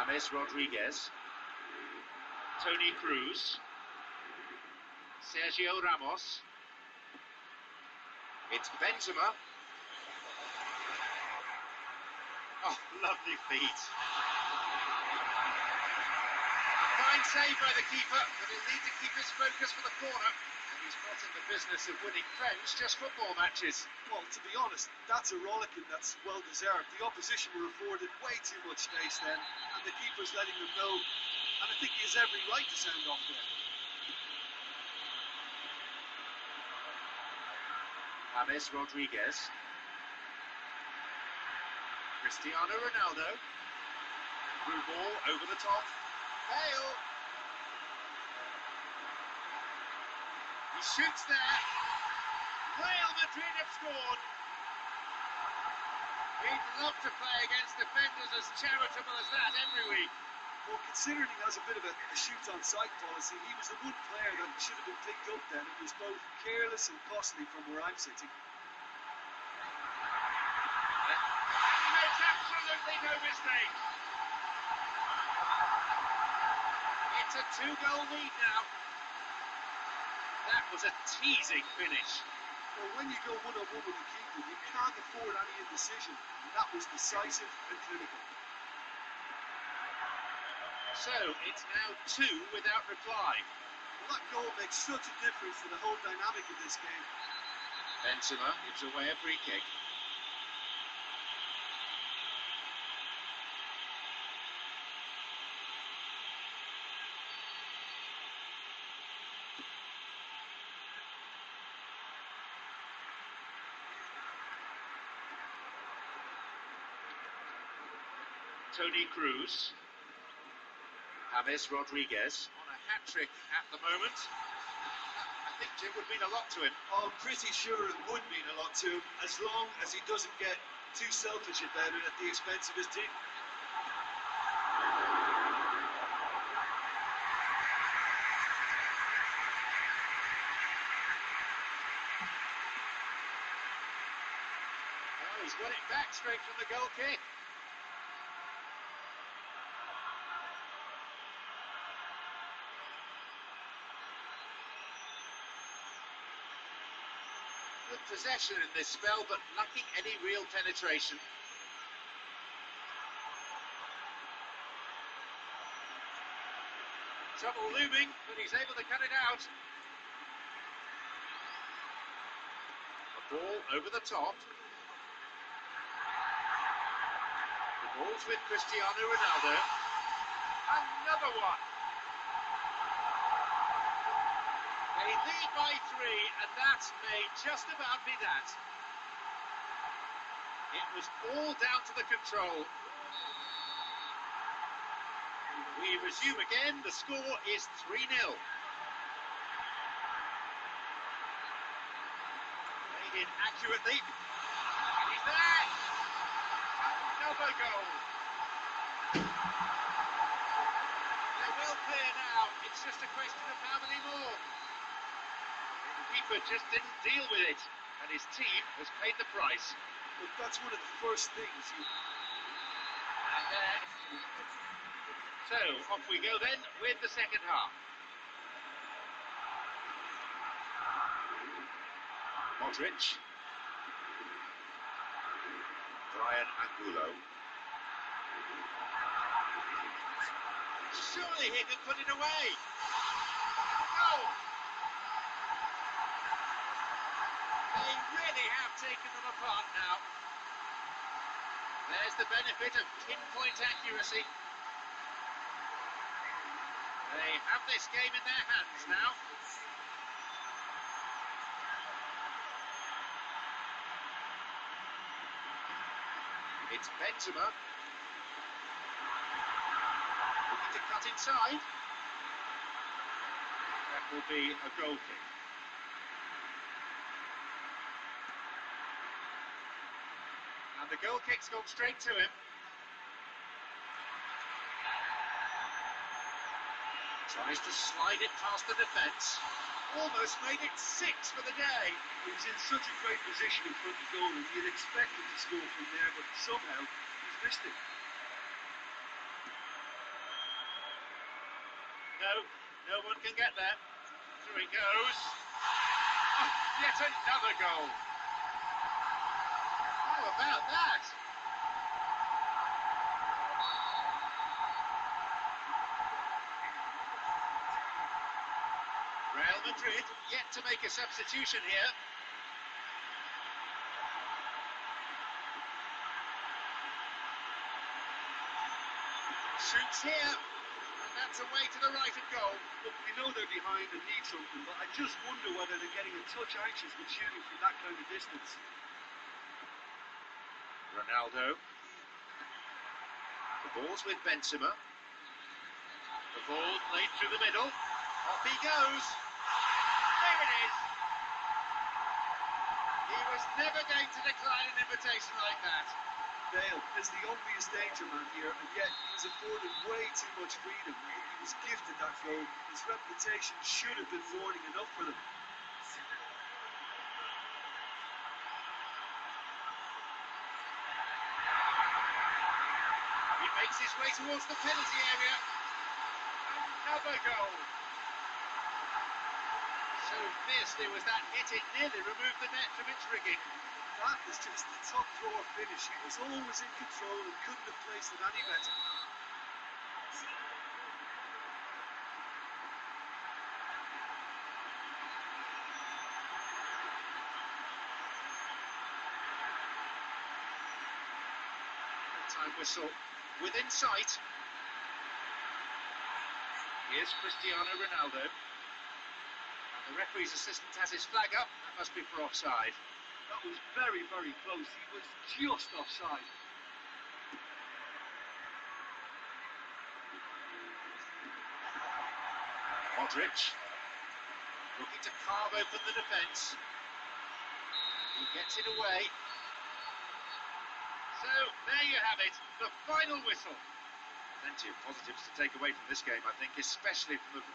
James Rodriguez, Toni Kroos, Sergio Ramos. It's Benzema. Oh, lovely feet. Fine save by the keeper, but he'll need to keep his focus for the corner. And he's not in the business of winning friends, just football matches. Well, to be honest, that's a rollicking that's well deserved. The opposition were afforded way too much space then, and the keeper's letting them know. And I think he has every right to send off there. James Rodriguez, Cristiano Ronaldo, through ball over the top, Bale, he shoots there, Real Madrid have scored. He'd love to play against defenders as charitable as that every week. Well, considering he has a bit of a shoot-on-sight policy, he was the one player that should have been picked up then. It was both careless and costly from where I'm sitting. He makes absolutely no mistake. It's a 2-goal lead now. That was a teasing finish. Well, when you go one-on-one with the keeper, you can't afford any indecision. And that was decisive and clinical. So, it's now 2 without reply. Well, that goal makes such a difference to the whole dynamic of this game. Benzema gives away a free kick. Toni Kroos. James Rodriguez on a hat-trick at the moment. I think it would mean a lot to him. Oh, I'm pretty sure it would mean a lot to him, as long as he doesn't get too selfish about it at the expense of his team. Oh, he's won it back straight from the goal kick. Good possession in this spell, but lacking any real penetration. Trouble looming, but he's able to cut it out. A ball over the top. The ball's with Cristiano Ronaldo. Another one. They lead by 3, and that may just about be that. It was all down to the control. We resume again. The score is 3-0. Played in accurately. And he's there! Another goal. They're well clear now. It's just a question of how many more. The keeper just didn't deal with it, and his team has paid the price. But that's one of the first things you... So, off we go then with the second half. Modric. Brian Angulo. Surely he could put it away. No! They really have taken them apart now. There's the benefit of pinpoint accuracy. They have this game in their hands now. It's Benzema. Looking to cut inside. That will be a goal kick. And the goal kick's gone straight to him. Tries to slide it past the defence. Almost made it 6 for the day. He was in such a great position in front of goal, and you'd expect him to score from there, but somehow he's missed it. No, no one can get there. Through it goes. Oh, yet another goal. How about that? Real Madrid yet to make a substitution here. Shoots here, and that's away to the right of goal. Look, we know they're behind and need something, but I just wonder whether they're getting a touch anxious with shooting from that kind of distance. Ronaldo. The ball's with Benzema. The ball played through the middle. Off he goes. There it is. He was never going to decline an invitation like that. Bale is the obvious danger man here, and yet he was afforded way too much freedom. He was gifted that goal. His reputation should have been warning enough for them. He makes his way towards the penalty area. Another goal. So fiercely was that hit, it nearly removed the net from its rigging. That is just the top drawer finish. He was always in control and couldn't have placed it any better. Time whistle within sight. Here's Cristiano Ronaldo. And the referee's assistant has his flag up. That must be for offside. That was very, very close. He was just offside. Modric looking to carve open the defence. He gets it away. So there you have it, the final whistle. Plenty of positives to take away from this game, I think, especially from the